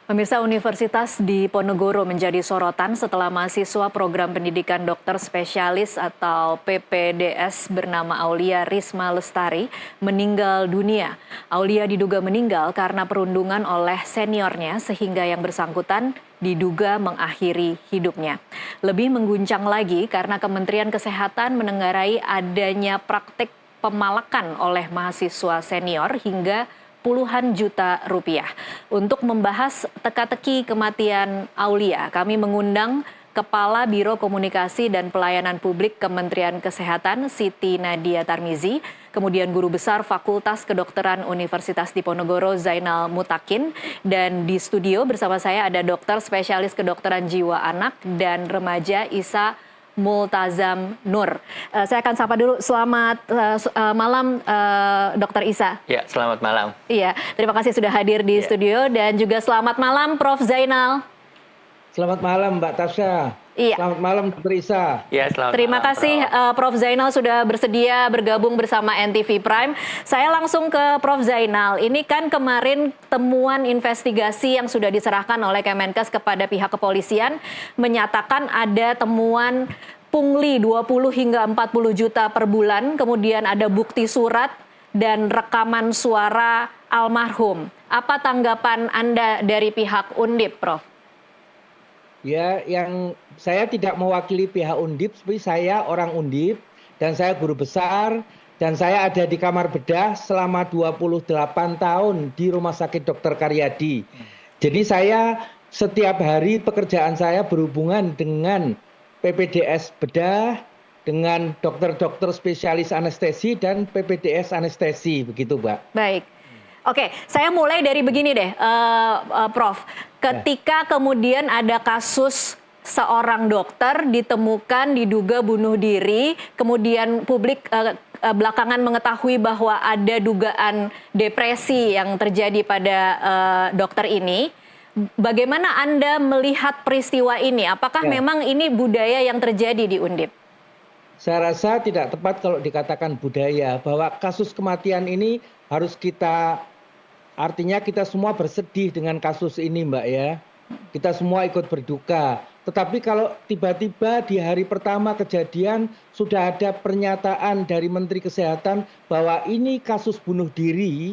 Pemirsa, Universitas di Ponorogo menjadi sorotan setelah mahasiswa program pendidikan dokter spesialis atau PPDS bernama Aulia Risma Lestari meninggal dunia. Aulia diduga meninggal karena perundungan oleh seniornya sehingga yang bersangkutan diduga mengakhiri hidupnya. Lebih mengguncang lagi karena Kementerian Kesehatan menengarai adanya praktik pemalakan oleh mahasiswa senior hingga puluhan juta rupiah. Untuk membahas teka-teki kematian Aulia, kami mengundang Kepala Biro Komunikasi dan Pelayanan Publik Kementerian Kesehatan Siti Nadia Tarmizi, kemudian Guru Besar Fakultas Kedokteran Universitas Diponegoro Zainal Mutakin, dan di studio bersama saya ada dokter spesialis kedokteran jiwa anak dan remaja Isa Multazam Nur. Saya akan sapa dulu. Selamat malam, Dokter Isa. Ya, selamat malam. Iya, terima kasih sudah hadir di studio dan juga selamat malam, Prof. Zainal. Selamat malam, Mbak Tasya. Iya. Selamat malam, Dr. Isa. Ya, selamat Terima malam, kasih Prof. Zainal sudah bersedia bergabung bersama NTV Prime. Saya langsung ke Prof. Zainal. Ini kan kemarin temuan investigasi yang sudah diserahkan oleh Kemenkes kepada pihak kepolisian menyatakan ada temuan pungli 20 hingga 40 juta per bulan, kemudian ada bukti surat dan rekaman suara almarhum. Apa tanggapan Anda dari pihak Undip, Prof? Ya, yang saya tidak mewakili pihak Undip, tapi saya orang Undip dan saya guru besar dan saya ada di kamar bedah selama 28 tahun di Rumah Sakit Dr. Karyadi. Jadi saya setiap hari pekerjaan saya berhubungan dengan PPDS bedah, dengan dokter-dokter spesialis anestesi dan PPDS anestesi, begitu, Mbak. Baik. Oke, saya mulai dari begini deh, Prof. Ketika kemudian ada kasus seorang dokter ditemukan diduga bunuh diri, kemudian publik belakangan mengetahui bahwa ada dugaan depresi yang terjadi pada dokter ini. Bagaimana Anda melihat peristiwa ini? Apakah memang ini budaya yang terjadi di Undip? Saya rasa tidak tepat kalau dikatakan budaya, bahwa kasus kematian ini harus artinya kita semua bersedih dengan kasus ini, Mbak, ya. Kita semua ikut berduka. Tetapi kalau tiba-tiba di hari pertama kejadian sudah ada pernyataan dari Menteri Kesehatan bahwa ini kasus bunuh diri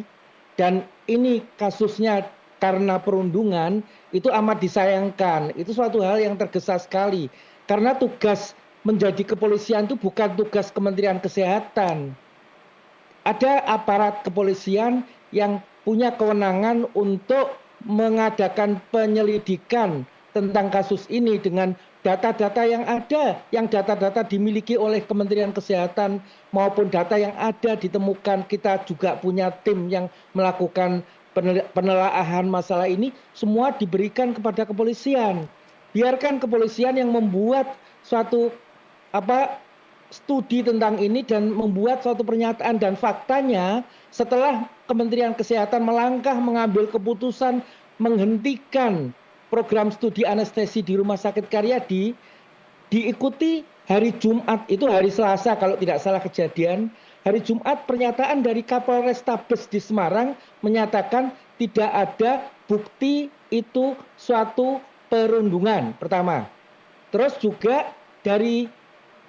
dan ini kasusnya karena perundungan, itu amat disayangkan. Itu suatu hal yang tergesa sekali. Karena tugas menjadi kepolisian itu bukan tugas Kementerian Kesehatan. Ada aparat kepolisian yang punya kewenangan untuk mengadakan penyelidikan tentang kasus ini dengan data-data yang ada, yang data-data dimiliki oleh Kementerian Kesehatan maupun data yang ada ditemukan. Kita juga punya tim yang melakukan penelaahan masalah ini, semua diberikan kepada kepolisian. Biarkan kepolisian yang membuat suatu studi tentang ini dan membuat suatu pernyataan, dan faktanya setelah Kementerian Kesehatan melangkah mengambil keputusan menghentikan program studi anestesi di Rumah Sakit Karyadi, diikuti hari Jumat, itu hari Selasa kalau tidak salah kejadian, hari Jumat pernyataan dari Kapolrestabes di Semarang menyatakan tidak ada bukti itu suatu perundungan, pertama. Terus juga dari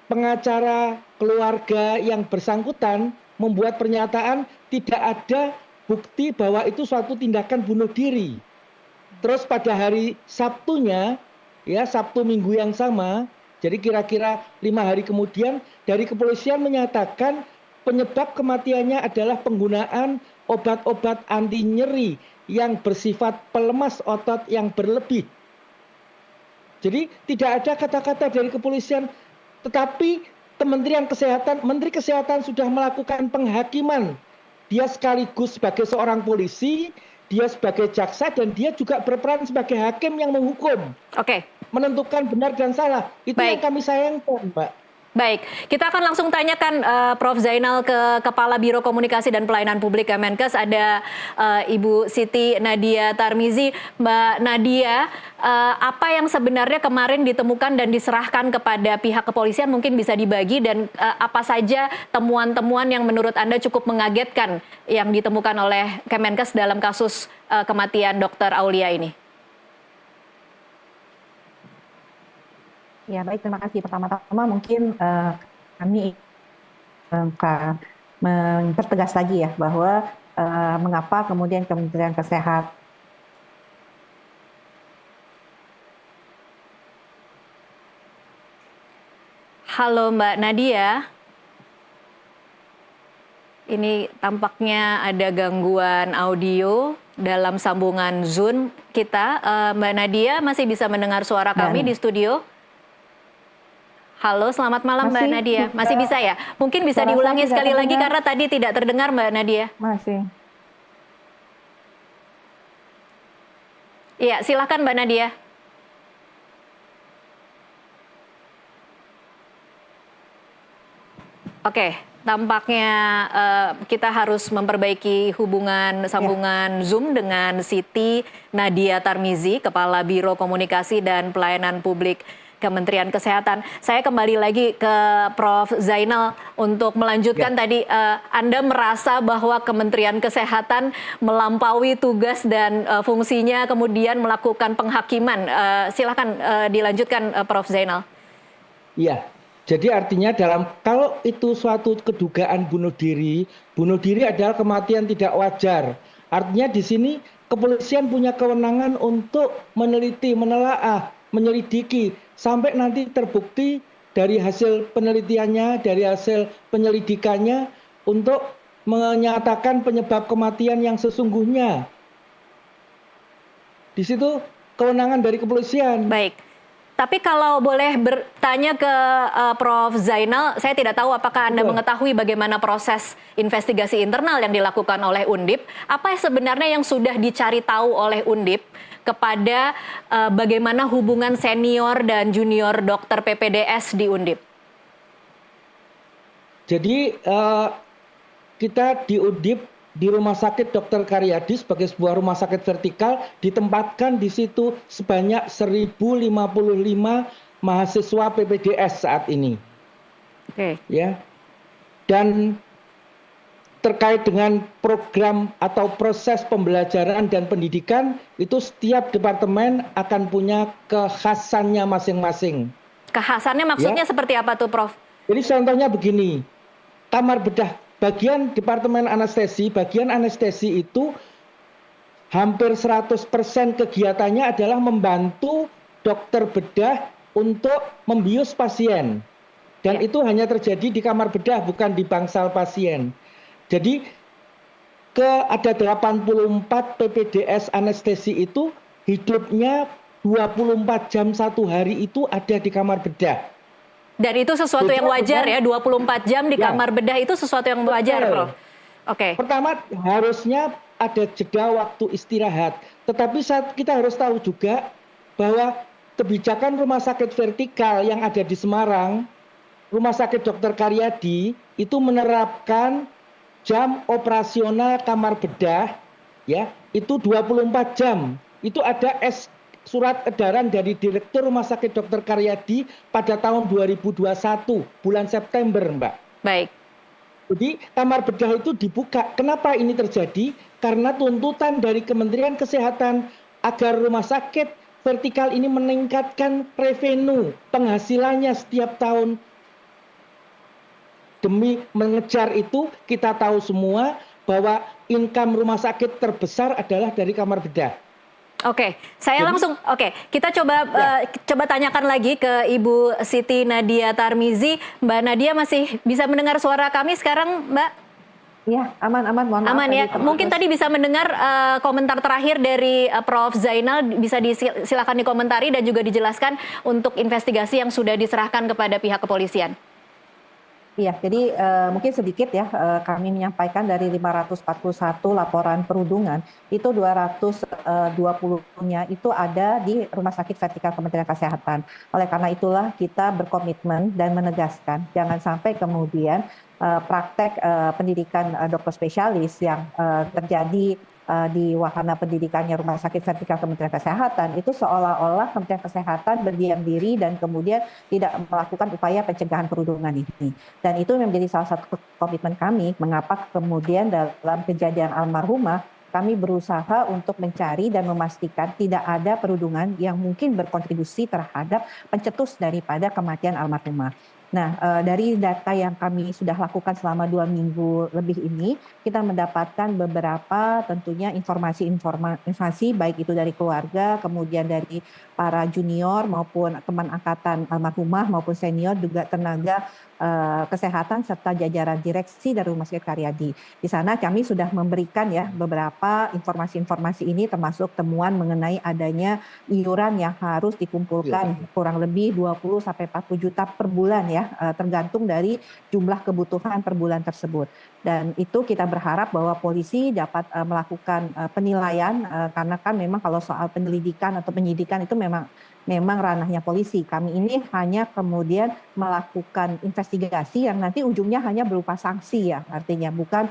pengacara keluarga yang bersangkutan membuat pernyataan tidak ada bukti bahwa itu suatu tindakan bunuh diri. Terus pada hari Sabtunya, ya Sabtu minggu yang sama, jadi kira-kira 5 hari kemudian, dari kepolisian menyatakan penyebab kematiannya adalah penggunaan obat-obat anti nyeri yang bersifat pelemas otot yang berlebih. Jadi tidak ada kata-kata dari kepolisian, tetapi Kementerian Kesehatan, Menteri Kesehatan sudah melakukan penghakiman. Dia sekaligus sebagai seorang polisi, dia sebagai jaksa, dan dia juga berperan sebagai hakim yang menghukum. Oke. Menentukan benar dan salah. Itu yang kami sayangkan, Mbak. Baik, kita akan langsung tanyakan Prof. Zainal ke Kepala Biro Komunikasi dan Pelayanan Publik Kemenkes. Ada Ibu Siti Nadia Tarmizi. Mbak Nadia, apa yang sebenarnya kemarin ditemukan dan diserahkan kepada pihak kepolisian mungkin bisa dibagi, dan apa saja temuan-temuan yang menurut Anda cukup mengagetkan yang ditemukan oleh Kemenkes dalam kasus kematian Dr. Aulia ini? Ya, baik, terima kasih. Pertama-tama mungkin kami mempertegas lagi ya bahwa mengapa kemudian Kementerian Kesehatan. Halo Mbak Nadia, ini tampaknya ada gangguan audio dalam sambungan Zoom kita. Mbak Nadia masih bisa mendengar suara kami Dan di studio? Halo, selamat malam Mbak masih Nadia. Masih bisa ya? Mungkin bisa suara saya diulangi tidak sekali lagi terdengar? karena tadi tidak terdengar Mbak Nadia. Masih. Iya, silakan Mbak Nadia. Oke, tampaknya kita harus memperbaiki hubungan Ya, sambungan Zoom dengan Siti Nadia Tarmizi, Kepala Biro Komunikasi dan Pelayanan Publik Kementerian Kesehatan. Saya kembali lagi ke Prof. Zainal untuk melanjutkan Ya. tadi. Anda merasa bahwa Kementerian Kesehatan melampaui tugas dan fungsinya, kemudian melakukan penghakiman. Silakan dilanjutkan, Prof. Zainal. Iya, jadi artinya kalau itu suatu kedugaan bunuh diri adalah kematian tidak wajar. Artinya di sini kepolisian punya kewenangan untuk meneliti, menelaah, menyelidiki sampai nanti terbukti dari hasil penelitiannya, dari hasil penyelidikannya untuk menyatakan penyebab kematian yang sesungguhnya. Di situ kewenangan dari kepolisian. Baik. Tapi kalau boleh bertanya ke Prof. Zainal, saya tidak tahu apakah Anda Betul. mengetahui bagaimana proses investigasi internal yang dilakukan oleh Undip. Apa sebenarnya yang sudah dicari tahu oleh Undip kepada bagaimana hubungan senior dan junior dokter PPDS di Undip? Jadi kita di Undip di Rumah Sakit Dr. Karyadi sebagai sebuah rumah sakit vertikal ditempatkan di situ sebanyak 1.055 mahasiswa PPDS saat ini. Oke. Ya. Dan terkait dengan program atau proses pembelajaran dan pendidikan itu setiap departemen akan punya kekhasannya masing-masing. Kekhasannya maksudnya Ya. seperti apa tuh, Prof? Jadi contohnya begini, kamar bedah bagian departemen anestesi, bagian anestesi itu hampir 100% kegiatannya adalah membantu dokter bedah untuk membius pasien. Dan Ya. itu hanya terjadi di kamar bedah, bukan di bangsal pasien. Jadi ada 84 PPDS anestesi itu hidupnya 24 jam satu hari itu ada di kamar bedah. Dan itu sesuatu yang Beda wajar ya, dengan 24 jam di ya, kamar bedah itu sesuatu yang wajar, betul. Prof. Oke. Pertama harusnya ada jeda waktu istirahat. Tetapi kita harus tahu juga bahwa kebijakan rumah sakit vertikal yang ada di Semarang, Rumah Sakit Dr. Karyadi itu menerapkan jam operasional kamar bedah ya, itu 24 jam. Itu ada surat edaran dari Direktur Rumah Sakit Dr. Karyadi pada tahun 2021 bulan September, Mbak. Baik. Jadi kamar bedah itu dibuka. Kenapa ini terjadi? Karena tuntutan dari Kementerian Kesehatan agar rumah sakit vertikal ini meningkatkan revenue penghasilannya setiap tahun. Demi mengejar itu kita tahu semua bahwa income rumah sakit terbesar adalah dari kamar bedah. Oke, saya langsung kita coba tanyakan lagi ke Ibu Siti Nadia Tarmizi. Mbak Nadia masih bisa mendengar suara kami sekarang, Mbak? Iya, aman. Mohon maaf Aman ya. tadi Mungkin tadi bisa mendengar komentar terakhir dari Prof. Zainal, bisa silakan dikomentari dan juga dijelaskan untuk investigasi yang sudah diserahkan kepada pihak kepolisian. Iya, jadi mungkin sedikit ya, kami menyampaikan dari 541 laporan perundungan, itu 220-nya itu ada di Rumah Sakit Vertikal Kementerian Kesehatan. Oleh karena itulah kita berkomitmen dan menegaskan, jangan sampai kemudian praktek pendidikan dokter spesialis yang terjadi di wahana pendidikannya Rumah Sakit Vertikal Kementerian Kesehatan itu seolah-olah Kementerian Kesehatan berdiam diri dan kemudian tidak melakukan upaya pencegahan perundungan ini. Dan itu menjadi salah satu komitmen kami mengapa kemudian dalam kejadian almarhumah kami berusaha untuk mencari dan memastikan tidak ada perundungan yang mungkin berkontribusi terhadap pencetus daripada kematian almarhumah. Nah, dari data yang kami sudah lakukan selama 2 minggu lebih ini, kita mendapatkan beberapa tentunya informasi baik itu dari keluarga, kemudian dari para junior maupun teman angkatan almarhumah maupun senior juga tenaga kesehatan serta jajaran direksi dari Rumah Sakit Karyadi. Di sana kami sudah memberikan ya beberapa informasi-informasi ini termasuk temuan mengenai adanya iuran yang harus dikumpulkan kurang lebih 20 sampai 40 juta per bulan ya, tergantung dari jumlah kebutuhan per bulan tersebut. Dan itu kita berharap bahwa polisi dapat melakukan penilaian karena kan memang kalau soal penyelidikan atau penyidikan itu memang ranahnya polisi. Kami ini hanya kemudian melakukan investigasi yang nanti ujungnya hanya berupa sanksi ya, artinya bukan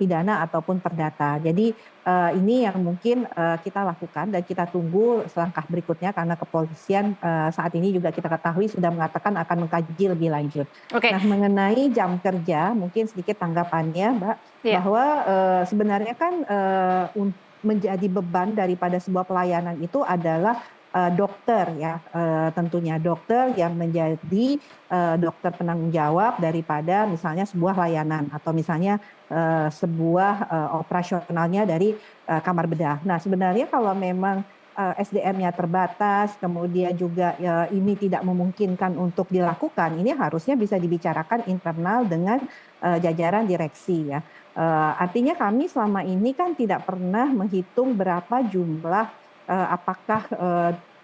pidana ataupun perdata. Jadi ini yang mungkin kita lakukan dan kita tunggu selangkah berikutnya karena kepolisian saat ini juga kita ketahui sudah mengatakan akan mengkaji lebih lanjut. Nah, mengenai jam kerja mungkin sedikit tanggapannya, Mbak, bahwa sebenarnya kan menjadi beban daripada sebuah pelayanan itu adalah dokter ya, tentunya dokter yang menjadi dokter penanggung jawab daripada misalnya sebuah layanan atau misalnya sebuah operasionalnya dari kamar bedah. Nah, sebenarnya kalau memang SDM-nya terbatas, kemudian juga ini tidak memungkinkan untuk dilakukan, ini harusnya bisa dibicarakan internal dengan jajaran direksi ya. Artinya kami selama ini kan tidak pernah menghitung berapa jumlah apakah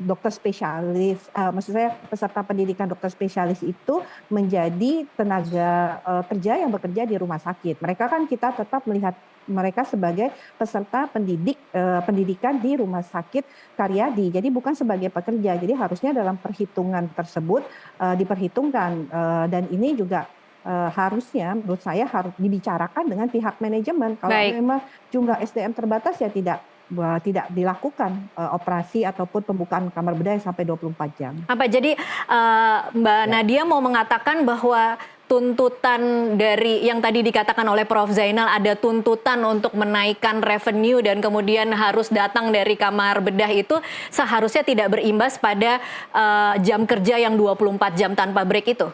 dokter spesialis, maksud saya peserta pendidikan dokter spesialis itu menjadi tenaga kerja yang bekerja di rumah sakit. Mereka kan kita tetap melihat mereka sebagai peserta pendidikan di Rumah Sakit Karyadi. Jadi bukan sebagai pekerja. Jadi harusnya dalam perhitungan tersebut diperhitungkan dan ini juga harusnya menurut saya harus dibicarakan dengan pihak manajemen. Kalau memang jumlah SDM terbatas ya tidak dilakukan operasi ataupun pembukaan kamar bedah sampai 24 jam. Jadi Mbak Nadia mau mengatakan bahwa tuntutan dari yang tadi dikatakan oleh Prof. Zainal, ada tuntutan untuk menaikkan revenue dan kemudian harus datang dari kamar bedah itu seharusnya tidak berimbas pada jam kerja yang 24 jam tanpa break itu?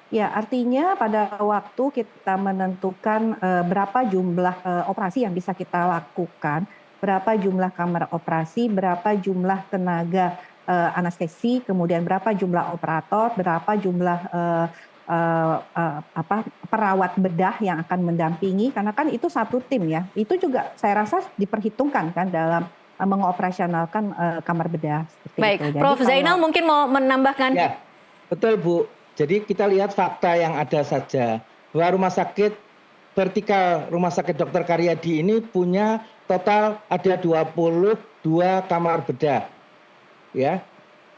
Ya, artinya pada waktu kita menentukan berapa jumlah operasi yang bisa kita lakukan, berapa jumlah kamar operasi, berapa jumlah tenaga anestesi, kemudian berapa jumlah operator, berapa jumlah perawat bedah yang akan mendampingi, karena kan itu satu tim ya. Itu juga saya rasa diperhitungkan kan dalam mengoperasionalkan kamar bedah. Baik, itu. Prof. Zainal mungkin mau menambahkan. Ya, betul Bu. Jadi kita lihat fakta yang ada saja, bahwa rumah sakit vertikal Rumah Sakit Dr. Karyadi ini punya total ada 22 kamar bedah. Ya.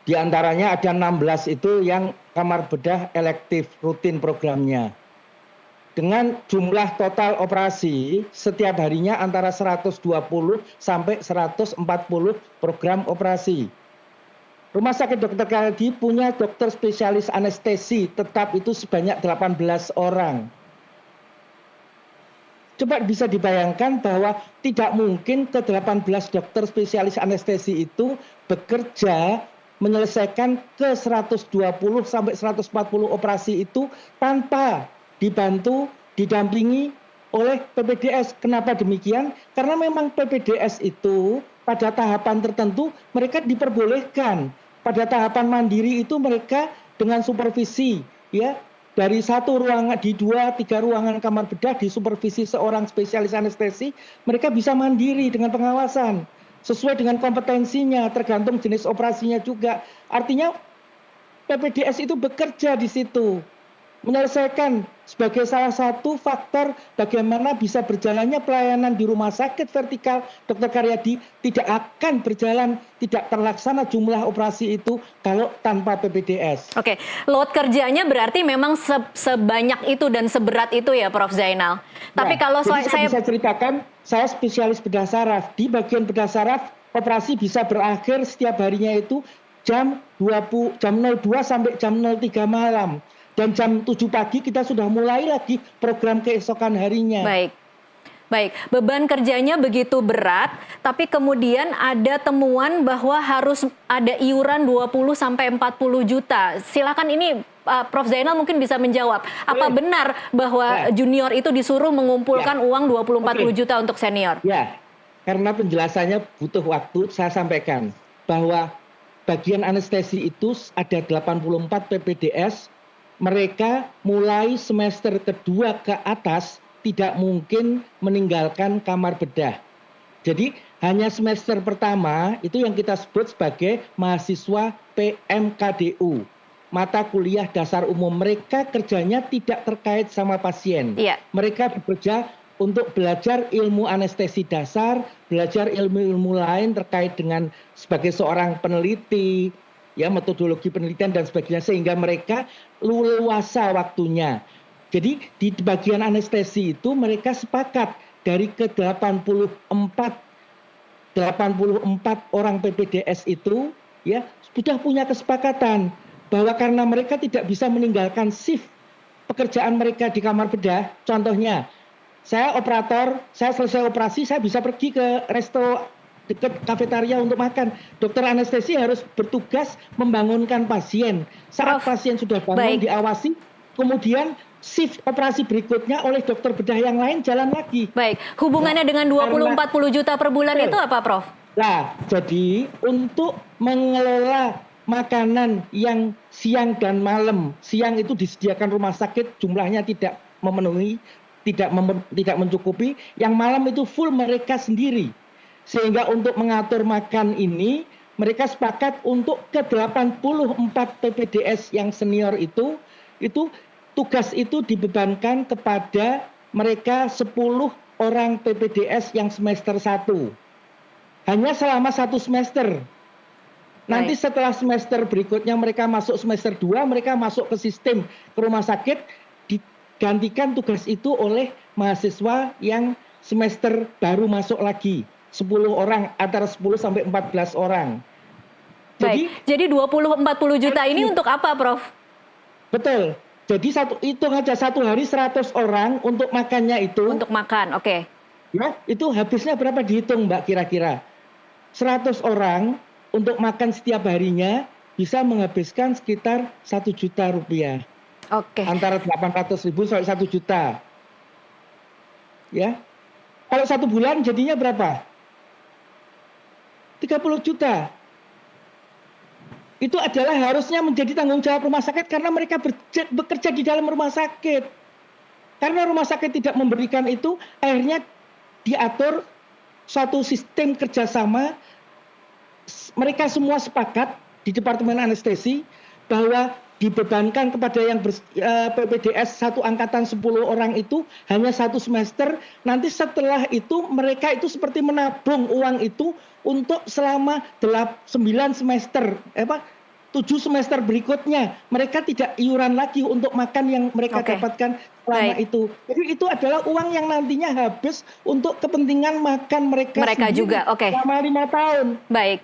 Di antaranya ada 16 itu yang kamar bedah elektif rutin programnya. Dengan jumlah total operasi setiap harinya antara 120 sampai 140 program operasi. Rumah Sakit Dr. Karyadi punya dokter spesialis anestesi tetap itu sebanyak 18 orang. Coba bisa dibayangkan bahwa tidak mungkin ke-18 dokter spesialis anestesi itu bekerja menyelesaikan ke 120 sampai 140 operasi itu tanpa dibantu, didampingi oleh PPDS. Kenapa demikian? Karena memang PPDS itu pada tahapan tertentu mereka diperbolehkan. Pada tahapan mandiri itu mereka dengan supervisi ya dari satu ruangan di 2-3 ruangan kamar bedah di supervisi seorang spesialis anestesi, mereka bisa mandiri dengan pengawasan sesuai dengan kompetensinya, tergantung jenis operasinya juga. Artinya PPDS itu bekerja di situ menyelesaikan sebagai salah satu faktor bagaimana bisa berjalannya pelayanan di Rumah Sakit Vertikal Dr. Karyadi tidak akan berjalan, tidak terlaksana jumlah operasi itu kalau tanpa PPDS. Oke, load kerjanya berarti memang sebanyak itu dan seberat itu ya Prof. Zainal. Tapi kalau saya bisa ceritakan, saya spesialis bedah saraf. Di bagian bedah saraf, operasi bisa berakhir setiap harinya itu jam 02 sampai jam 03 malam. Dan jam 7 pagi kita sudah mulai lagi program keesokan harinya. Baik. Baik, beban kerjanya begitu berat, tapi kemudian ada temuan bahwa harus ada iuran 20 sampai 40 juta. Silakan ini Prof Zainal mungkin bisa menjawab. Apa Boleh. benar bahwa Ya. junior itu disuruh mengumpulkan Ya. uang 20-40 Oke. juta untuk senior? Ya, karena penjelasannya butuh waktu, saya sampaikan bahwa bagian anestesi itu ada 84 PPDS, mereka mulai semester kedua ke atas tidak mungkin meninggalkan kamar bedah. Jadi hanya semester pertama itu yang kita sebut sebagai mahasiswa PMKDU. Mata kuliah dasar umum, mereka kerjanya tidak terkait sama pasien. Iya. Mereka bekerja untuk belajar ilmu anestesi dasar, belajar ilmu-ilmu lain terkait dengan sebagai seorang peneliti, ya metodologi penelitian dan sebagainya, sehingga mereka leluasa waktunya. Jadi di bagian anestesi itu mereka sepakat dari ke 84 orang PPDS itu ya sudah punya kesepakatan bahwa karena mereka tidak bisa meninggalkan shift pekerjaan mereka di kamar bedah. Contohnya, saya operator, saya selesai operasi, saya bisa pergi ke resto dekat kafetaria untuk makan. Dokter anestesi harus bertugas membangunkan pasien. Saat Prof, pasien sudah bangun, baik. diawasi, kemudian shift operasi berikutnya oleh dokter bedah yang lain jalan lagi. Baik, hubungannya dengan 20-40 juta per bulan Betul. itu apa, Prof? Nah, jadi untuk mengelola makanan yang siang dan malam, siang itu disediakan rumah sakit, jumlahnya tidak memenuhi, tidak mencukupi, yang malam itu full mereka sendiri. Sehingga untuk mengatur makan ini, mereka sepakat untuk ke 84 PPDS yang senior itu tugas itu dibebankan kepada mereka 10 orang PPDS yang semester 1. Hanya selama 1 semester. Nanti setelah semester berikutnya mereka masuk semester 2, mereka masuk ke sistem ke rumah sakit, digantikan tugas itu oleh mahasiswa yang semester baru masuk lagi. 10 orang, antara 10 sampai 14 orang. Baik, jadi 20-40 juta ini untuk apa, Prof? Betul. Jadi hitung aja 1 hari 100 orang untuk makannya itu. Untuk makan, oke. Ya, itu habisnya berapa dihitung Mbak kira-kira? 100 orang untuk makan setiap harinya bisa menghabiskan sekitar 1 juta rupiah. Oke. Antara 800.000 sampai 1 juta. Ya. Kalau 1 bulan jadinya berapa? 30 juta. Itu adalah harusnya menjadi tanggung jawab rumah sakit karena mereka bekerja di dalam rumah sakit. Karena rumah sakit tidak memberikan itu, akhirnya diatur suatu sistem kerjasama. Mereka semua sepakat di Departemen Anestesi bahwa dibebankan kepada yang PPDS 1 angkatan 10 orang itu hanya 1 semester. Nanti setelah itu mereka itu seperti menabung uang itu untuk selama 9 semester, 7 semester berikutnya. Mereka tidak iuran lagi untuk makan yang mereka dapatkan selama itu. Jadi itu adalah uang yang nantinya habis untuk kepentingan makan mereka sendiri juga, selama 5 tahun. Baik.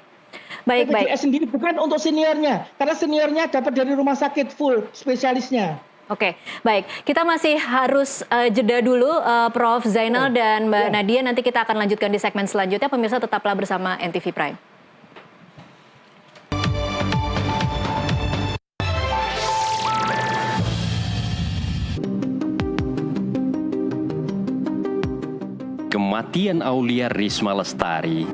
PPDS sendiri bukan untuk seniornya, karena seniornya dapat dari rumah sakit full spesialisnya. Oke, baik. Kita masih harus jeda dulu, Prof Zainal dan Mbak Nadia. Nanti kita akan lanjutkan di segmen selanjutnya. Pemirsa tetaplah bersama NTV Prime. Kematian Aulia Risma Lestari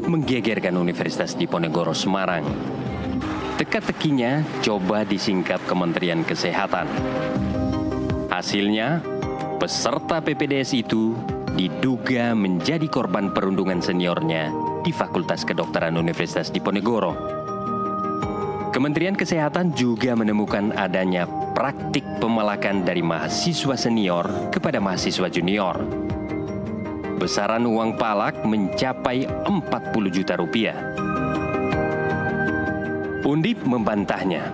menggegerkan Universitas Diponegoro Semarang. Teka-tekinya coba disingkap Kementerian Kesehatan. Hasilnya, peserta PPDS itu diduga menjadi korban perundungan seniornya di Fakultas Kedokteran Universitas Diponegoro. Kementerian Kesehatan juga menemukan adanya praktik pemalakan dari mahasiswa senior kepada mahasiswa junior. Besaran uang palak mencapai 40 juta rupiah. Undip membantahnya.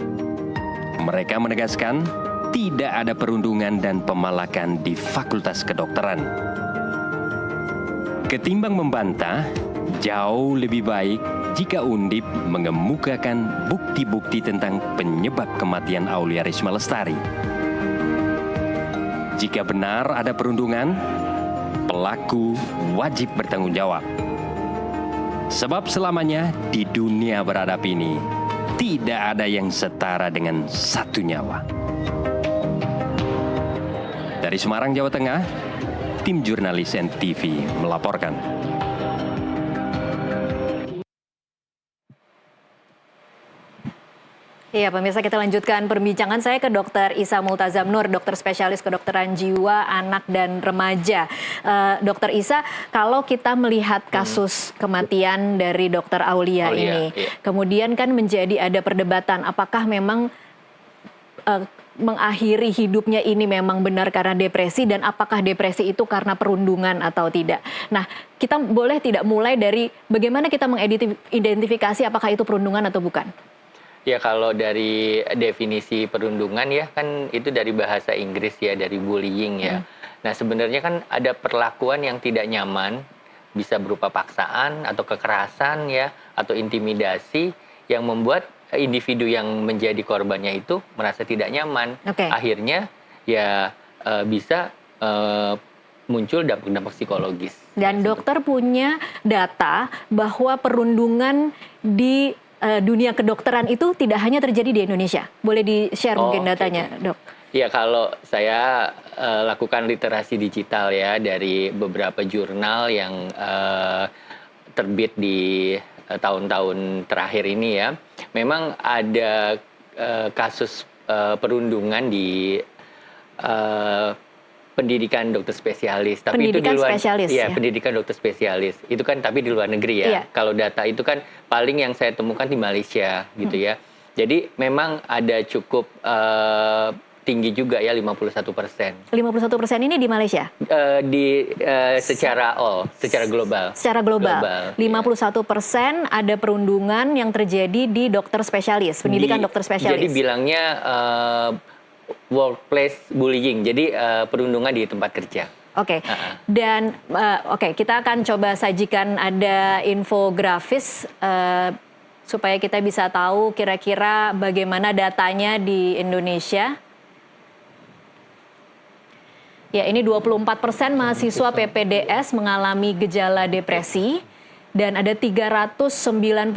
Mereka menegaskan tidak ada perundungan dan pemalakan di Fakultas Kedokteran. Ketimbang membantah, jauh lebih baik jika Undip mengemukakan bukti-bukti tentang penyebab kematian Aulia Risma Lestari. Jika benar ada perundungan, pelaku wajib bertanggung jawab. Sebab selamanya di dunia beradab ini, tidak ada yang setara dengan satu nyawa. Dari Semarang, Jawa Tengah, tim jurnalis NTV melaporkan. Iya, pemirsa, kita lanjutkan perbincangan saya ke Dr. Isa Multazam Nur, dokter spesialis kedokteran jiwa, anak dan remaja. Dr. Isa, kalau kita melihat kasus kematian dari Dr. Aulia ini, iya. kemudian kan menjadi ada perdebatan apakah memang mengakhiri hidupnya ini memang benar karena depresi dan apakah depresi itu karena perundungan atau tidak. Nah, kita boleh tidak mulai dari bagaimana kita mengidentifikasi apakah itu perundungan atau bukan? Ya, kalau dari definisi perundungan ya kan itu dari bahasa Inggris ya, dari bullying ya. Nah, sebenarnya kan ada perlakuan yang tidak nyaman, bisa berupa paksaan atau kekerasan ya, atau intimidasi yang membuat individu yang menjadi korbannya itu merasa tidak nyaman. Akhirnya ya bisa muncul dampak-dampak psikologis. Dan dokter punya data bahwa perundungan di dunia kedokteran itu tidak hanya terjadi di Indonesia. Boleh di-share mungkin datanya, Dok? Ya, kalau saya lakukan literasi digital ya dari beberapa jurnal yang terbit di tahun-tahun terakhir ini ya, memang ada kasus perundungan di pendidikan dokter spesialis, tapi pendidikan itu di luar spesialis, ya, pendidikan dokter spesialis. Itu kan tapi di luar negeri ya. Iya. Kalau data itu kan paling yang saya temukan di Malaysia gitu ya. Jadi memang ada cukup tinggi juga ya 51%. 51% ini di Malaysia? Secara global. Secara global. 51% ada perundungan yang terjadi di dokter spesialis, pendidikan dokter spesialis. Jadi bilangnya workplace bullying, jadi perundungan di tempat kerja. Oke. Dan kita akan coba sajikan ada infografis supaya kita bisa tahu kira-kira bagaimana datanya di Indonesia. Ya, ini 24% mahasiswa PPDS mengalami gejala depresi dan ada 399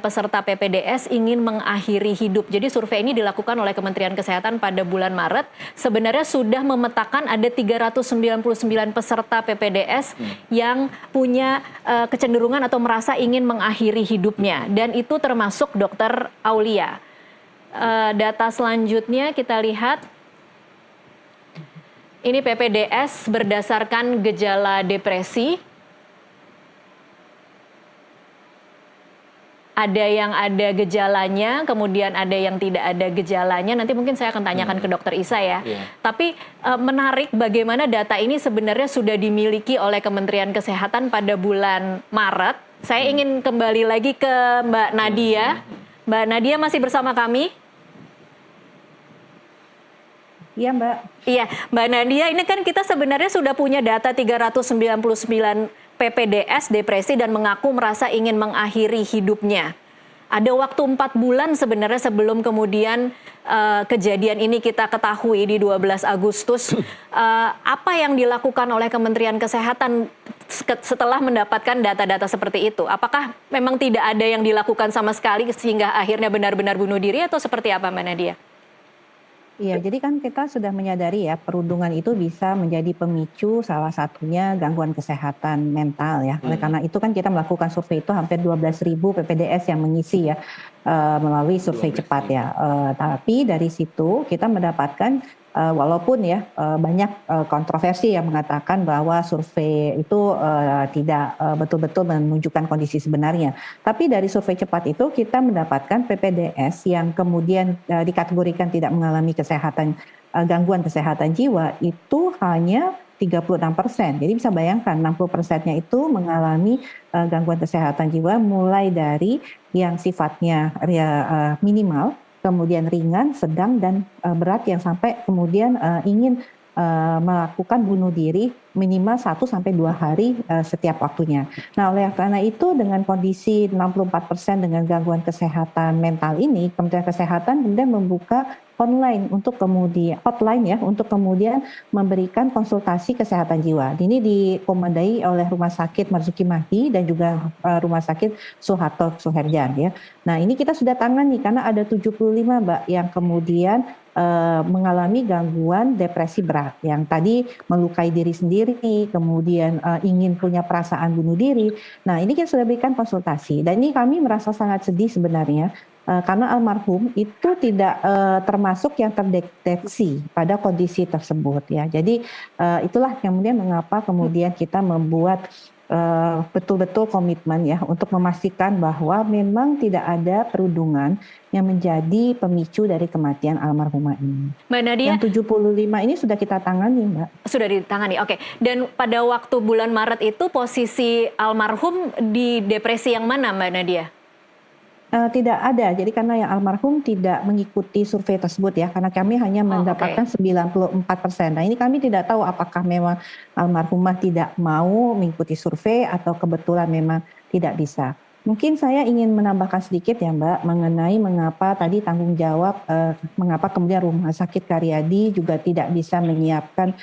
peserta PPDS ingin mengakhiri hidup. Jadi survei ini dilakukan oleh Kementerian Kesehatan pada bulan Maret. Sebenarnya sudah memetakan ada 399 peserta PPDS yang punya kecenderungan atau merasa ingin mengakhiri hidupnya. Dan itu termasuk Dr. Aulia. Data selanjutnya kita lihat. Ini PPDS berdasarkan gejala depresi. Ada yang ada gejalanya, kemudian ada yang tidak ada gejalanya. Nanti mungkin saya akan tanyakan ke Dokter Isa ya. Tapi menarik bagaimana data ini sebenarnya sudah dimiliki oleh Kementerian Kesehatan pada bulan Maret. Saya ingin kembali lagi ke Mbak Nadia. Mbak Nadia masih bersama kami? Iya, Mbak. Iya, Mbak Nadia, ini kan kita sebenarnya sudah punya data 399 PPDS depresi dan mengaku merasa ingin mengakhiri hidupnya. Ada waktu 4 bulan sebenarnya sebelum kemudian kejadian ini kita ketahui di 12 Agustus. Apa yang dilakukan oleh Kementerian Kesehatan setelah mendapatkan data-data seperti itu? Apakah memang tidak ada yang dilakukan sama sekali sehingga akhirnya benar-benar bunuh diri atau seperti apa, Mbak Nadia? Iya, jadi kan kita sudah menyadari ya perundungan itu bisa menjadi pemicu salah satunya gangguan kesehatan mental ya. Oleh karena itu kan kita melakukan survei itu hampir 12.000 PPDS yang mengisi ya melalui survei cepat ya. Tapi dari situ kita mendapatkan walaupun ya banyak kontroversi yang mengatakan bahwa survei itu tidak betul-betul menunjukkan kondisi sebenarnya. Tapi dari survei cepat itu kita mendapatkan PPDS yang kemudian dikategorikan tidak mengalami gangguan kesehatan jiwa itu hanya 36%. Jadi bisa bayangkan 60%-nya itu mengalami gangguan kesehatan jiwa mulai dari yang sifatnya minimal, kemudian ringan, sedang, dan berat yang sampai kemudian ingin melakukan bunuh diri minimal 1 sampai 2 hari setiap waktunya. Nah, oleh karena itu dengan kondisi 64% dengan gangguan kesehatan mental ini, Kementerian Kesehatan kemudian membuka online untuk kemudian hotline ya untuk kemudian memberikan konsultasi kesehatan jiwa. Ini dikomandai oleh Rumah Sakit Marzuki Mahdi dan juga Rumah Sakit Soeharto Soehardjan ya. Nah, ini kita sudah tangani karena ada 75 Mbak yang kemudian mengalami gangguan depresi berat yang tadi melukai diri sendiri, kemudian ingin punya perasaan bunuh diri. Nah, ini kita sudah berikan konsultasi dan ini kami merasa sangat sedih sebenarnya karena almarhum itu tidak termasuk yang terdeteksi pada kondisi tersebut ya. Jadi itulah kemudian mengapa kemudian kita membuat betul-betul komitmen ya untuk memastikan bahwa memang tidak ada perundungan yang menjadi pemicu dari kematian almarhumah ini. Mbak Nadia, yang 75 ini sudah kita tangani, Mbak. Sudah ditangani, oke. Dan pada waktu bulan Maret itu posisi almarhum di depresi yang mana, Mbak Nadia? Tidak ada, jadi karena yang almarhum tidak mengikuti survei tersebut ya, karena kami hanya mendapatkan 94%. Nah, ini kami tidak tahu apakah memang almarhumah tidak mau mengikuti survei atau kebetulan memang tidak bisa. Mungkin saya ingin menambahkan sedikit ya Mbak mengenai mengapa tadi tanggung jawab, mengapa kemudian Rumah Sakit Karyadi juga tidak bisa menyiapkan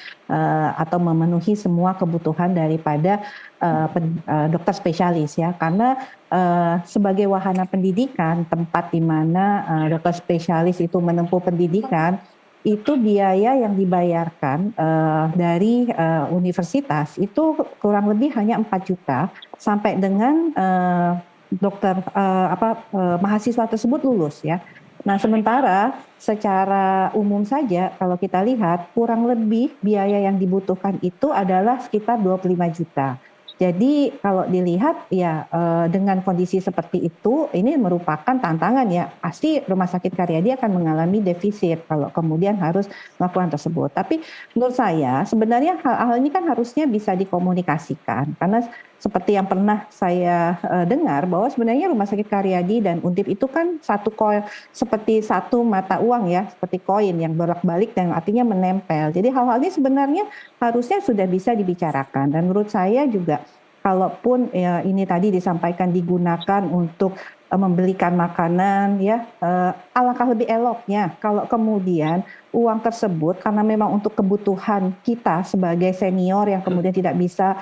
atau memenuhi semua kebutuhan daripada dokter spesialis ya, karena sebagai wahana pendidikan, tempat di mana dokter spesialis itu menempuh pendidikan, itu biaya yang dibayarkan dari universitas itu kurang lebih hanya 4 juta sampai dengan dokter mahasiswa tersebut lulus ya. Nah, sementara secara umum saja kalau kita lihat kurang lebih biaya yang dibutuhkan itu adalah sekitar 25 juta. Jadi kalau dilihat ya dengan kondisi seperti itu ini merupakan tantangan ya. Pasti Rumah Sakit Karyadi akan mengalami defisit kalau kemudian harus melakukan tersebut. Tapi menurut saya sebenarnya hal-hal ini kan harusnya bisa dikomunikasikan karena seperti yang pernah saya dengar bahwa sebenarnya Rumah Sakit Karyadi dan Undip itu kan seperti satu mata uang ya, seperti koin yang bolak-balik dan artinya menempel. Jadi hal-hal ini sebenarnya harusnya sudah bisa dibicarakan dan menurut saya juga kalaupun ya, ini tadi disampaikan digunakan untuk membelikan makanan ya, alangkah lebih eloknya kalau kemudian uang tersebut karena memang untuk kebutuhan kita sebagai senior yang kemudian tidak bisa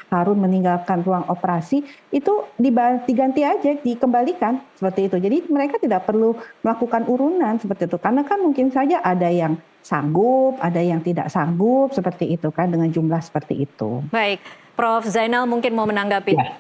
harus meninggalkan ruang operasi itu diganti aja, dikembalikan seperti itu. Jadi mereka tidak perlu melakukan urunan seperti itu karena kan mungkin saja ada yang sanggup, ada yang tidak sanggup seperti itu kan dengan jumlah seperti itu. Baik, Prof. Zainal mungkin mau menanggapi. Ya,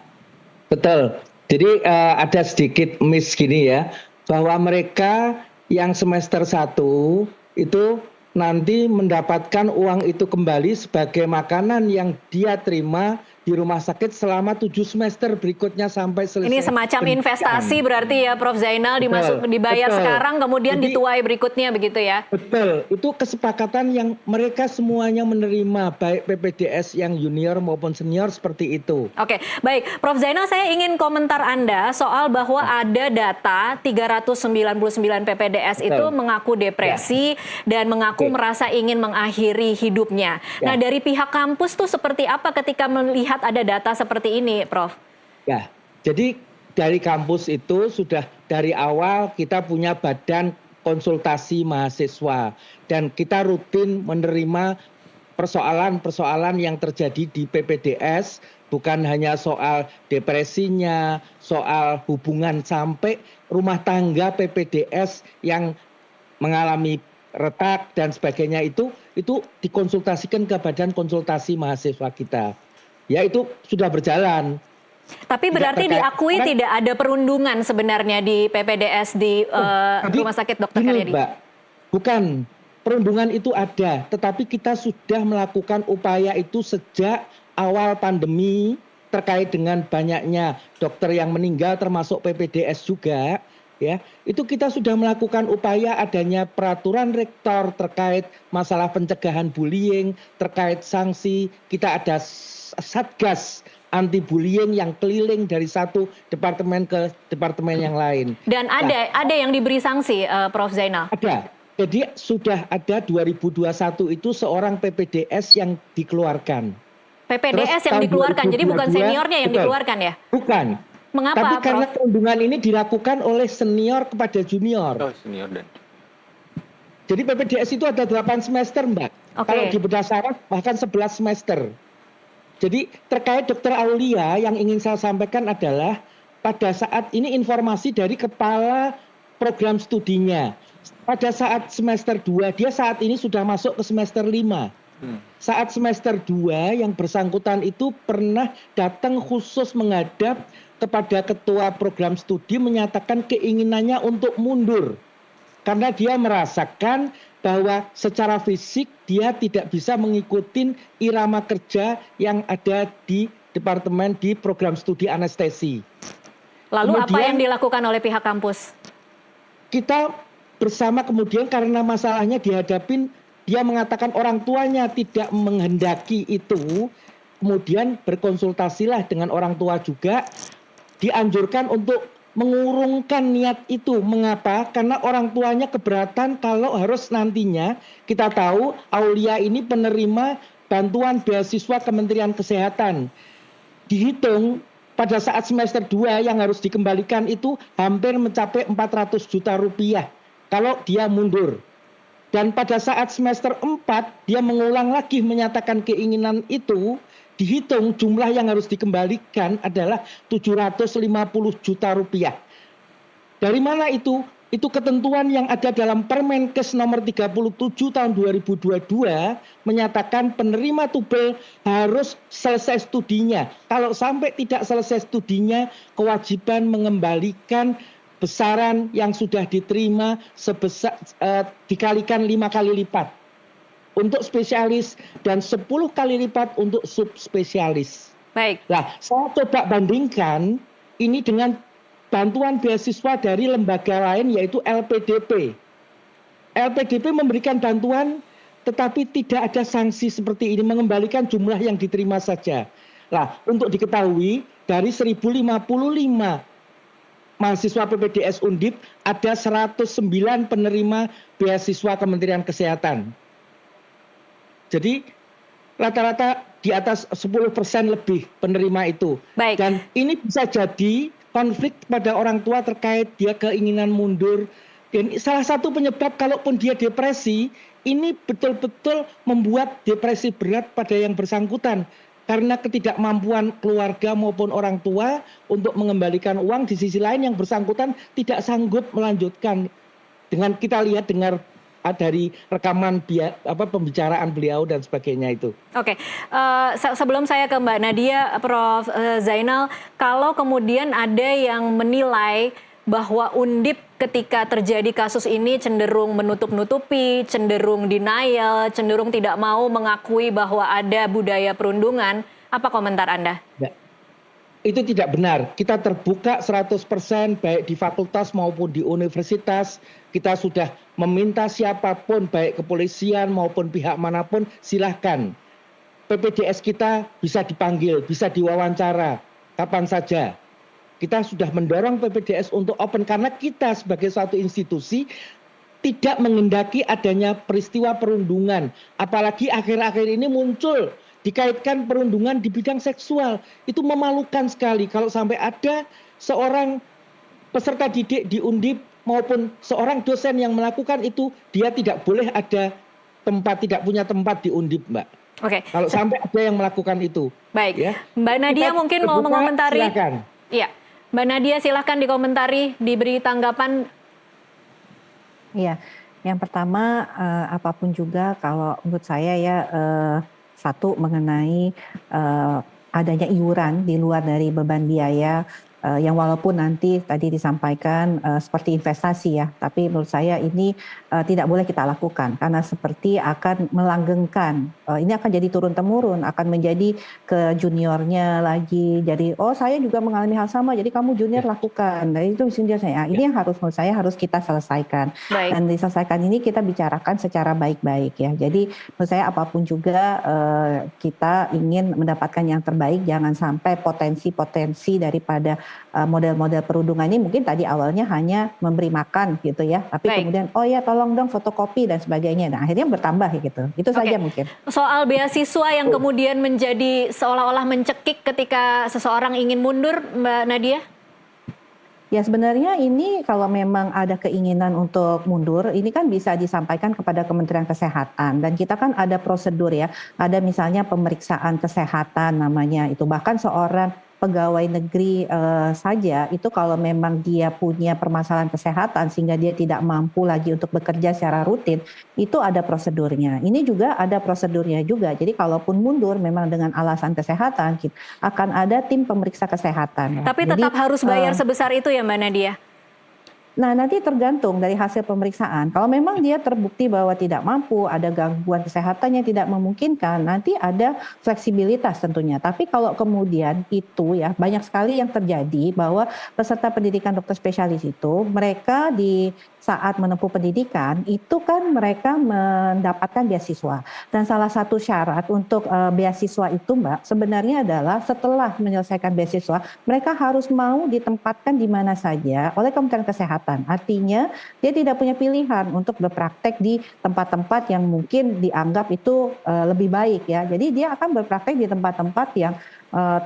betul. Jadi ada sedikit miss gini ya, bahwa mereka yang semester 1 itu nanti mendapatkan uang itu kembali sebagai makanan yang dia terima di rumah sakit selama 7 semester berikutnya sampai selesai. Ini semacam investasi berarti ya Prof. Zainal, dibayar sekarang kemudian dituai berikutnya begitu ya? Betul, itu kesepakatan yang mereka semuanya menerima baik PPDS yang junior maupun senior seperti itu. Oke, baik. Prof. Zainal, saya ingin komentar Anda soal bahwa ada data 399 PPDS itu mengaku depresi dan mengaku merasa ingin mengakhiri hidupnya. Nah, dari pihak kampus tuh seperti apa ketika melihat ada data seperti ini, Prof? Ya, jadi dari kampus itu sudah dari awal kita punya badan konsultasi mahasiswa dan kita rutin menerima persoalan-persoalan yang terjadi di PPDS, bukan hanya soal depresinya, soal hubungan sampai rumah tangga PPDS yang mengalami retak dan sebagainya itu dikonsultasikan ke badan konsultasi mahasiswa kita. Ya itu sudah berjalan. Tapi berarti diakui tidak ada perundungan sebenarnya di PPDS di Rumah Sakit Dr. Karyadi? Mbak, bukan. Perundungan itu ada, tetapi kita sudah melakukan upaya itu sejak awal pandemi terkait dengan banyaknya dokter yang meninggal termasuk PPDS juga. Ya, itu kita sudah melakukan upaya adanya peraturan rektor terkait masalah pencegahan bullying, terkait sanksi. Kita ada satgas anti bullying yang keliling dari satu departemen ke departemen yang lain. Dan ada yang diberi sanksi, Prof. Zainal? Ada. Jadi sudah ada 2021 itu seorang PPDS yang dikeluarkan. PPDS yang tahun dikeluarkan, jadi bukan 2022 seniornya yang betul. dikeluarkan ya? Bukan. Mengapa, Tapi karena Prof? perundungan ini dilakukan oleh senior kepada junior. Oh, senior dan Jadi PPDS itu ada 8 semester, Mbak. Oke. Kalau di berdasarkan bahkan 11 semester. Jadi terkait Dr. Aulia yang ingin saya sampaikan adalah pada saat ini informasi dari kepala program studinya. Pada saat semester 2, dia saat ini sudah masuk ke semester 5. Saat semester 2 yang bersangkutan itu pernah datang khusus menghadap kepada ketua program studi menyatakan keinginannya untuk mundur. Karena dia merasakan bahwa secara fisik dia tidak bisa mengikuti irama kerja yang ada di departemen di program studi anestesi. Lalu apa Kemudian- yang dilakukan oleh pihak kampus? Kita bersama kemudian karena masalahnya dihadapin, dia mengatakan orang tuanya tidak menghendaki itu, kemudian berkonsultasilah dengan orang tua juga, dianjurkan untuk mengurungkan niat itu. Mengapa? Karena orang tuanya keberatan kalau harus nantinya, kita tahu Aulia ini penerima bantuan beasiswa Kementerian Kesehatan. Dihitung pada saat semester 2 yang harus dikembalikan itu hampir mencapai 400 juta rupiah kalau dia mundur. Dan pada saat semester 4 dia mengulang lagi menyatakan keinginan itu, dihitung jumlah yang harus dikembalikan adalah 750 juta rupiah. Dari mana itu? Itu ketentuan yang ada dalam Permenkes nomor 37 tahun 2022 menyatakan penerima tubel harus selesai studinya. Kalau sampai tidak selesai studinya, kewajiban mengembalikan besaran yang sudah diterima sebesar dikalikan 5 kali lipat untuk spesialis dan 10 kali lipat untuk subspesialis. Baik. Nah, saya coba bandingkan ini dengan bantuan beasiswa dari lembaga lain yaitu LPDP. LPDP memberikan bantuan tetapi tidak ada sanksi seperti ini, mengembalikan jumlah yang diterima saja. Nah, untuk diketahui dari 1055 mahasiswa PPDS Undip ada 109 penerima beasiswa Kementerian Kesehatan. Jadi rata-rata di atas 10% lebih penerima itu. Baik. Dan ini bisa jadi konflik pada orang tua terkait dia keinginan mundur. Dan salah satu penyebab kalaupun dia depresi, ini betul-betul membuat depresi berat pada yang bersangkutan. Karena ketidakmampuan keluarga maupun orang tua untuk mengembalikan uang, di sisi lain yang bersangkutan tidak sanggup melanjutkan. Dengan kita lihat dengar dari rekaman pembicaraan beliau dan sebagainya itu. Oke, sebelum saya ke Mbak Nadia, Prof. Zainal, kalau kemudian ada yang menilai bahwa Undip ketika terjadi kasus ini cenderung menutup-nutupi, cenderung denial, cenderung tidak mau mengakui bahwa ada budaya perundungan, apa komentar Anda? Ya. Itu tidak benar. Kita terbuka 100% baik di fakultas maupun di universitas. Kita sudah meminta siapapun baik kepolisian maupun pihak manapun silahkan. PPDS kita bisa dipanggil, bisa diwawancara kapan saja. Kita sudah mendorong PPDS untuk open karena kita sebagai suatu institusi tidak menghendaki adanya peristiwa perundungan. Apalagi akhir-akhir ini muncul dikaitkan perundungan di bidang seksual. Itu memalukan sekali kalau sampai ada seorang peserta didik di Undip maupun seorang dosen yang melakukan itu, dia tidak boleh ada tempat, tidak punya tempat di Undip, Mbak. Oke. Kalau sampai ada yang melakukan itu. Baik. Ya. Mbak Nadia Kita mungkin mau terbuka, mengomentari. silakan. Iya. Mbak Nadia silahkan dikomentari, diberi tanggapan. Iya, yang pertama apapun juga kalau menurut saya ya satu mengenai adanya iuran di luar dari beban biaya yang walaupun nanti tadi disampaikan seperti investasi ya, tapi menurut saya ini tidak boleh kita lakukan karena seperti akan melanggengkan. Ini akan jadi turun-temurun, akan menjadi ke juniornya lagi. Jadi oh saya juga mengalami hal sama, jadi kamu junior lakukan. Nah, itu junior saya. Ini yang harus menurut saya harus kita selesaikan. Baik. Dan diselesaikan ini kita bicarakan secara baik-baik ya. Jadi menurut saya apapun juga kita ingin mendapatkan yang terbaik, jangan sampai potensi-potensi daripada model-model perundungan ini mungkin tadi awalnya hanya memberi makan gitu ya, tapi kemudian oh ya tolong dong fotokopi dan sebagainya. Nah akhirnya bertambah gitu. Itu saja mungkin. Soal beasiswa yang kemudian menjadi seolah-olah mencekik ketika seseorang ingin mundur, Mbak Nadia? Ya sebenarnya ini kalau memang ada keinginan untuk mundur, ini kan bisa disampaikan kepada Kementerian Kesehatan dan kita kan ada prosedur ya, ada misalnya pemeriksaan kesehatan namanya itu, bahkan seorang pegawai negeri saja itu kalau memang dia punya permasalahan kesehatan sehingga dia tidak mampu lagi untuk bekerja secara rutin, itu ada prosedurnya. Ini juga ada prosedurnya juga. Jadi kalaupun mundur memang dengan alasan kesehatan, akan ada tim pemeriksa kesehatan. Tapi tetap harus bayar sebesar itu ya Mbak Nadia? Nah, nanti tergantung dari hasil pemeriksaan. Kalau memang dia terbukti bahwa tidak mampu, ada gangguan kesehatan yang tidak memungkinkan, nanti ada fleksibilitas tentunya. Tapi kalau kemudian itu ya, banyak sekali yang terjadi bahwa peserta pendidikan dokter spesialis itu, mereka di saat menempuh pendidikan, itu kan mereka mendapatkan beasiswa. Dan salah satu syarat untuk beasiswa itu, Mbak, sebenarnya adalah setelah menyelesaikan beasiswa, mereka harus mau ditempatkan di mana saja oleh Kementerian Kesehatan. Artinya dia tidak punya pilihan untuk berpraktek di tempat-tempat yang mungkin dianggap itu lebih baik ya. Jadi dia akan berpraktek di tempat-tempat yang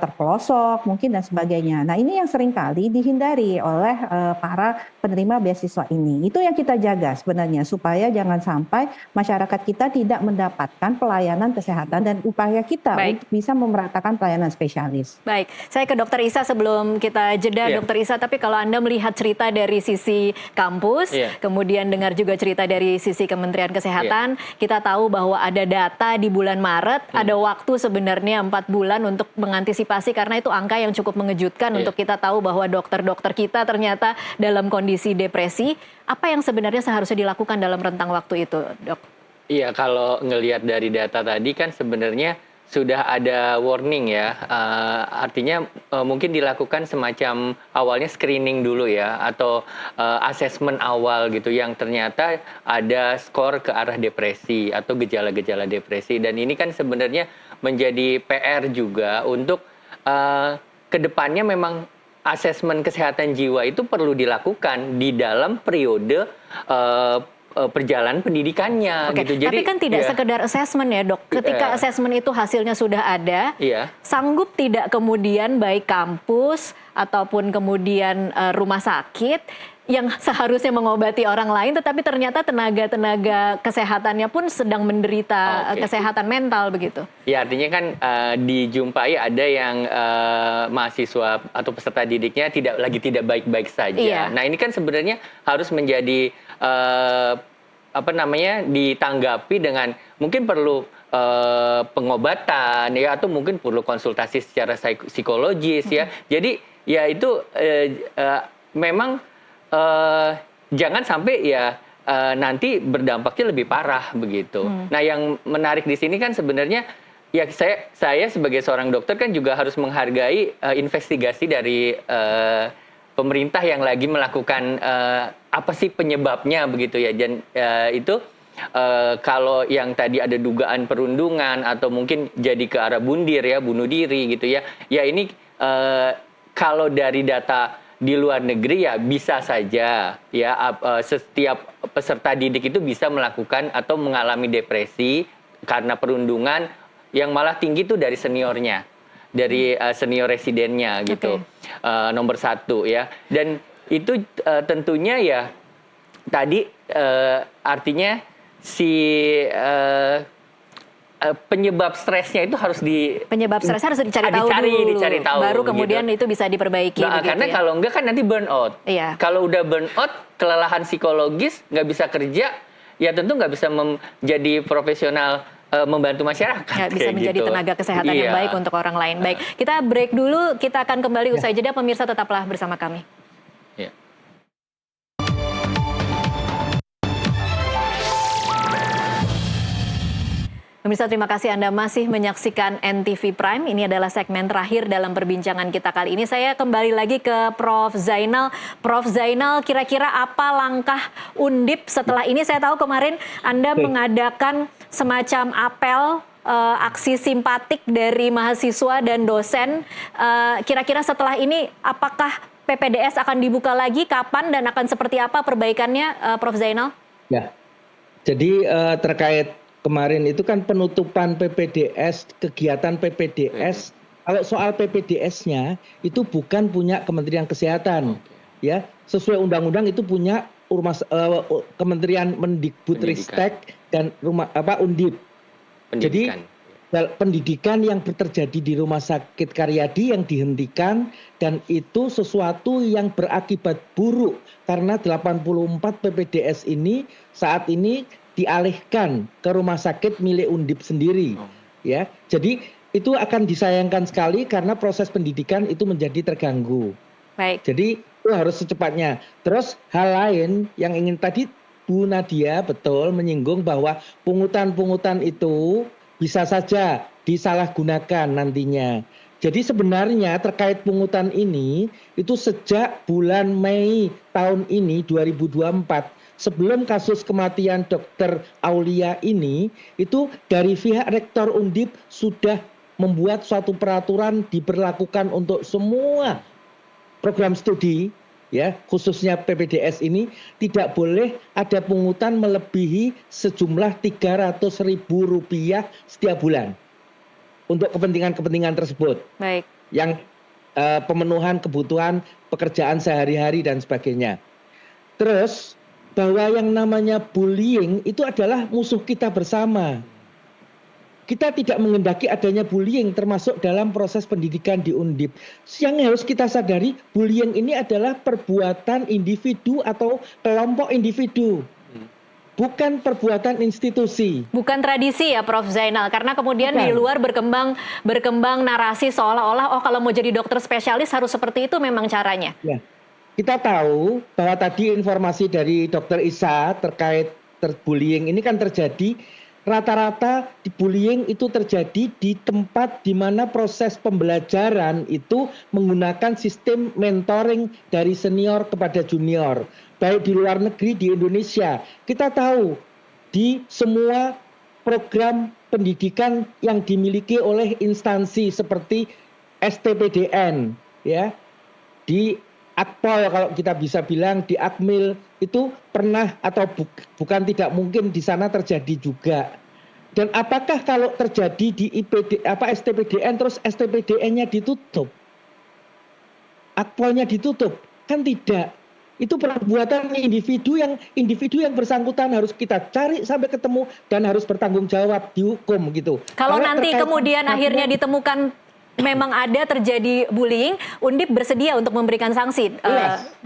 terpelosok mungkin dan sebagainya. Nah ini yang seringkali dihindari oleh para penerima beasiswa ini. Itu yang kita jaga sebenarnya supaya jangan sampai masyarakat kita tidak mendapatkan pelayanan kesehatan dan upaya kita untuk bisa memeratakan pelayanan spesialis. Baik, saya ke Dokter Isa sebelum kita jeda Dokter Isa, tapi kalau Anda melihat cerita dari sisi kampus, kemudian dengar juga cerita dari sisi Kementerian Kesehatan, kita tahu bahwa ada data di bulan Maret, ada waktu sebenarnya 4 bulan untuk mengantisipasi karena itu angka yang cukup mengejutkan untuk kita tahu bahwa dokter-dokter kita ternyata dalam kondisi depresi. Apa yang sebenarnya seharusnya dilakukan dalam rentang waktu itu, Dok? Iya, kalau ngelihat dari data tadi kan sebenarnya sudah ada warning ya, artinya mungkin dilakukan semacam awalnya screening dulu ya, atau asesmen awal gitu yang ternyata ada skor ke arah depresi atau gejala-gejala depresi. Dan ini kan sebenarnya menjadi PR juga untuk kedepannya memang asesmen kesehatan jiwa itu perlu dilakukan di dalam periode perjalanan pendidikannya gitu. Jadi, tapi kan tidak sekedar asesmen ya Dok. Ketika asesmen itu hasilnya sudah ada, sanggup tidak kemudian baik kampus ataupun kemudian rumah sakit yang seharusnya mengobati orang lain, tetapi ternyata tenaga-tenaga kesehatannya pun sedang menderita kesehatan mental begitu. Ya artinya kan dijumpai ada yang mahasiswa atau peserta didiknya tidak baik-baik saja. Nah ini kan sebenarnya harus menjadi ditanggapi dengan mungkin perlu pengobatan ya, atau mungkin perlu konsultasi secara psikologis ya. Jadi ya itu memang jangan sampai ya nanti berdampaknya lebih parah begitu. Nah yang menarik di sini kan sebenarnya ya saya sebagai seorang dokter kan juga harus menghargai investigasi dari pemerintah yang lagi melakukan apa sih penyebabnya begitu ya. Dan itu kalau yang tadi ada dugaan perundungan atau mungkin jadi ke arah bunuh diri gitu ya. Ya ini kalau dari data di luar negeri ya bisa saja ya setiap peserta didik itu bisa melakukan atau mengalami depresi karena perundungan yang malah tinggi tuh dari seniornya, dari senior residennya gitu. Nomor 1 ya. Dan itu tentunya ya tadi artinya si penyebab stresnya itu harus dicari tahu baru kemudian gitu. Itu bisa diperbaiki karena kalau enggak kan nanti burnout. Kalau udah burnout, kelelahan psikologis, nggak bisa kerja, ya tentu nggak bisa menjadi profesional membantu masyarakat. Nggak bisa menjadi tenaga kesehatan yang baik untuk orang lain. Baik, kita break dulu, kita akan kembali usai jeda. Pemirsa tetaplah bersama kami. Pemirsa, terima kasih Anda masih menyaksikan NTV Prime. Ini adalah segmen terakhir dalam perbincangan kita kali ini. Saya kembali lagi ke Prof. Zainal. Prof. Zainal, kira-kira apa langkah Undip setelah ini? Saya tahu kemarin Anda mengadakan semacam apel aksi simpatik dari mahasiswa dan dosen. Kira-kira setelah ini apakah PPDS akan dibuka lagi, kapan dan akan seperti apa perbaikannya, Prof. Zainal? Ya, jadi terkait kemarin itu kan penutupan PPDS, kegiatan PPDS. Kalau soal PPDS-nya itu bukan punya Kementerian Kesehatan, ya. Sesuai undang-undang itu punya Kementerian Mendikbudristek dan Undip. Pendidikan. Jadi pendidikan yang terjadi di Rumah Sakit Karyadi yang dihentikan, dan itu sesuatu yang berakibat buruk karena 84 PPDS ini saat ini dialihkan ke rumah sakit milik Undip sendiri, ya. Jadi itu akan disayangkan sekali karena proses pendidikan itu menjadi terganggu. Baik. Jadi itu harus secepatnya. Terus hal lain yang ingin tadi Bu Nadia betul menyinggung bahwa pungutan-pungutan itu bisa saja disalahgunakan nantinya. Jadi sebenarnya terkait pungutan ini itu sejak bulan Mei tahun ini 2024, sebelum kasus kematian Dr. Aulia ini, itu dari pihak Rektor Undip sudah membuat suatu peraturan diberlakukan untuk semua program studi, ya, khususnya PPDS ini tidak boleh ada pungutan melebihi sejumlah Rp300.000 setiap bulan untuk kepentingan-kepentingan tersebut. Baik. Yang pemenuhan kebutuhan pekerjaan sehari-hari dan sebagainya. Terus bahwa yang namanya bullying itu adalah musuh kita bersama. Kita tidak menghendaki adanya bullying termasuk dalam proses pendidikan di Undip. Yang harus kita sadari, bullying ini adalah perbuatan individu atau kelompok individu, bukan perbuatan institusi. Bukan tradisi ya, Prof. Zainal, karena kemudian di luar berkembang narasi seolah-olah kalau mau jadi dokter spesialis harus seperti itu memang caranya. Ya. Kita tahu bahwa tadi informasi dari Dr. Isa terkait bullying ini kan terjadi. Rata-rata di bullying itu terjadi di tempat di mana proses pembelajaran itu menggunakan sistem mentoring dari senior kepada junior. Baik di luar negeri, di Indonesia. Kita tahu di semua program pendidikan yang dimiliki oleh instansi seperti STPDN, ya, di Akpol kalau kita bisa bilang, di Akmil itu pernah atau bukan tidak mungkin di sana terjadi juga. Dan apakah kalau terjadi di STPDN terus STPDN-nya ditutup, Akpolnya ditutup? Kan tidak. Itu perbuatan individu yang bersangkutan harus kita cari sampai ketemu dan harus bertanggung jawab dihukum gitu. Kalau nanti kemudian akhirnya ditemukan memang ada terjadi bullying, Undip bersedia untuk memberikan sanksi,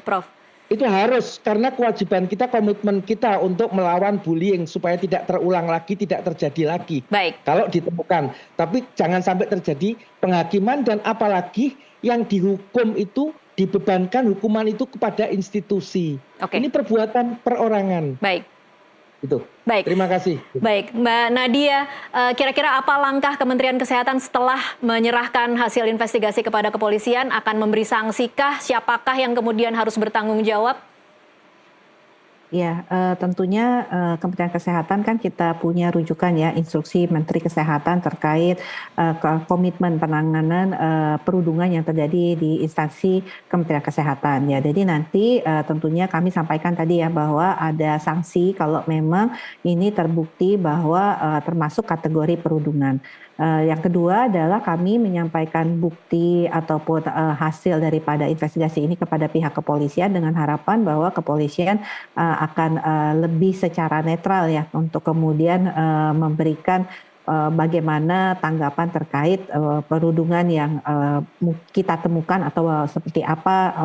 Prof. Itu harus, karena kewajiban kita, komitmen kita untuk melawan bullying supaya tidak terulang lagi, tidak terjadi lagi. Baik. Kalau ditemukan, tapi jangan sampai terjadi penghakiman dan apalagi yang dihukum itu dibebankan hukuman itu kepada institusi. Oke. Ini perbuatan perorangan. Baik. Itu. Baik. Terima kasih. Baik, Mbak Nadia, kira-kira apa langkah Kementerian Kesehatan setelah menyerahkan hasil investigasi kepada kepolisian? Akan memberi sangsikah? Siapakah yang kemudian harus bertanggung jawab? Ya, tentunya Kementerian Kesehatan kan kita punya rujukan ya, instruksi Menteri Kesehatan terkait komitmen penanganan perundungan yang terjadi di instansi Kementerian Kesehatan ya. Jadi nanti tentunya kami sampaikan tadi ya bahwa ada sanksi kalau memang ini terbukti bahwa termasuk kategori perundungan. Yang kedua adalah kami menyampaikan bukti ataupun hasil daripada investigasi ini kepada pihak kepolisian dengan harapan bahwa kepolisian akan lebih secara netral ya untuk kemudian memberikan bagaimana tanggapan terkait perundungan yang kita temukan atau seperti apa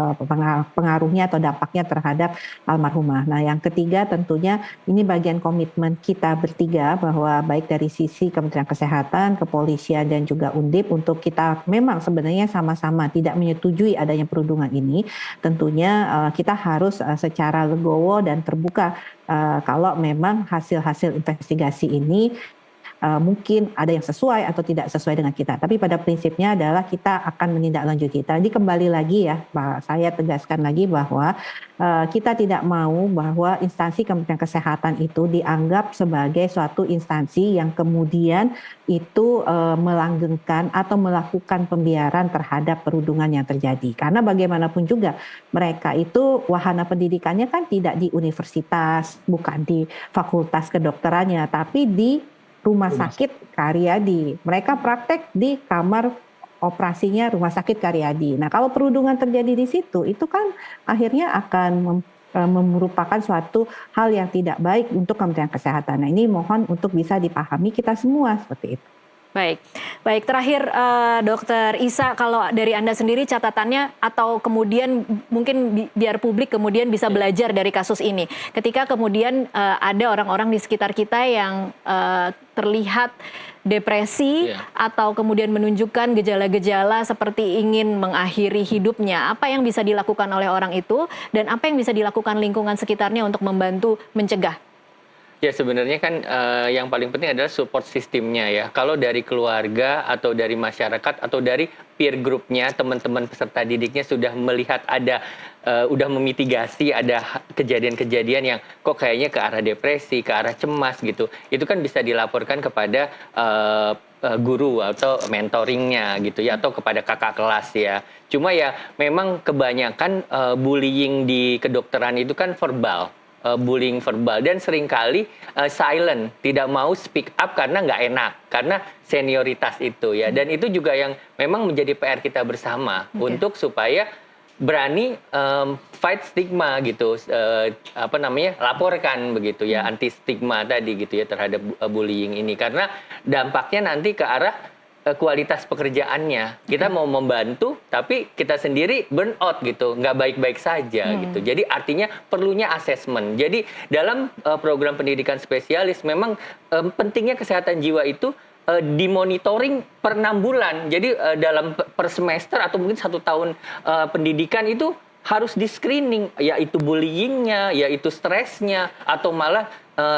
pengaruhnya atau dampaknya terhadap almarhumah. Nah, yang ketiga tentunya ini bagian komitmen kita bertiga bahwa baik dari sisi Kementerian Kesehatan, Kepolisian dan juga Undip untuk kita memang sebenarnya sama-sama tidak menyetujui adanya perundungan ini. Tentunya kita harus secara legowo dan terbuka kalau memang hasil-hasil investigasi ini mungkin ada yang sesuai atau tidak sesuai dengan kita. Tapi pada prinsipnya adalah kita akan menindaklanjuti. Tadi kembali lagi ya, saya tegaskan lagi bahwa kita tidak mau bahwa instansi Kementerian Kesehatan itu dianggap sebagai suatu instansi yang kemudian itu melanggengkan atau melakukan pembiaran terhadap perundungan yang terjadi. Karena bagaimanapun juga mereka itu wahana pendidikannya kan tidak di universitas, bukan di fakultas kedokterannya, tapi di rumah sakit Karyadi. Mereka praktek di kamar operasinya Rumah Sakit Karyadi. Nah, kalau perundungan terjadi di situ, itu kan akhirnya akan merupakan suatu hal yang tidak baik untuk Kementerian Kesehatan. Nah, ini mohon untuk bisa dipahami kita semua seperti itu. Baik. Terakhir, Dokter Isa, kalau dari Anda sendiri catatannya atau kemudian mungkin biar publik kemudian bisa belajar dari kasus ini. Ketika kemudian ada orang-orang di sekitar kita yang terlihat depresi atau kemudian menunjukkan gejala-gejala seperti ingin mengakhiri hidupnya, apa yang bisa dilakukan oleh orang itu dan apa yang bisa dilakukan lingkungan sekitarnya untuk membantu mencegah? Ya sebenarnya kan yang paling penting adalah support sistemnya ya. Kalau dari keluarga atau dari masyarakat atau dari peer groupnya, teman-teman peserta didiknya sudah melihat ada, udah memitigasi ada kejadian-kejadian yang kok kayaknya ke arah depresi, ke arah cemas gitu. Itu kan bisa dilaporkan kepada guru atau mentoringnya gitu ya, atau kepada kakak kelas ya. Cuma ya memang kebanyakan bullying di kedokteran itu kan verbal. Bullying verbal dan seringkali silent, tidak mau speak up karena nggak enak, karena senioritas itu ya. Dan itu juga yang memang menjadi PR kita bersama untuk supaya berani fight stigma gitu, laporkan begitu ya, anti stigma tadi gitu ya terhadap bullying ini, karena dampaknya nanti ke arah kualitas pekerjaannya. Kita mau membantu, tapi kita sendiri burn out gitu, nggak baik-baik saja gitu. Jadi artinya perlunya asesmen. Jadi dalam program pendidikan spesialis memang pentingnya kesehatan jiwa itu dimonitoring per 6 bulan. Jadi dalam per semester atau mungkin 1 tahun pendidikan itu harus di screening, yaitu bullyingnya, yaitu stresnya, atau malah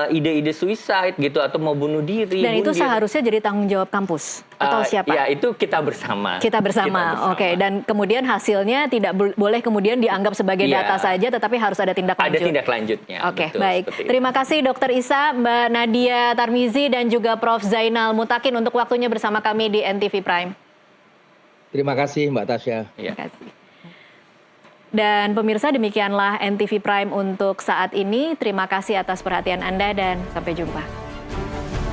ide-ide suicide gitu, atau mau bunuh diri. Dan itu seharusnya jadi tanggung jawab kampus atau siapa? Ya itu kita bersama. Kita bersama. Oke. Dan kemudian hasilnya tidak boleh kemudian dianggap sebagai data saja, tetapi harus ada tindak lanjut. Ada tindak lanjutnya. Oke, baik. Terima kasih Dokter Isa, Mbak Nadia Tarmizi, dan juga Prof. Zainal Mutakin untuk waktunya bersama kami di NTV Prime. Terima kasih Mbak Tasya. Terima kasih. Dan pemirsa, demikianlah NTV Prime untuk saat ini. Terima kasih atas perhatian Anda dan sampai jumpa.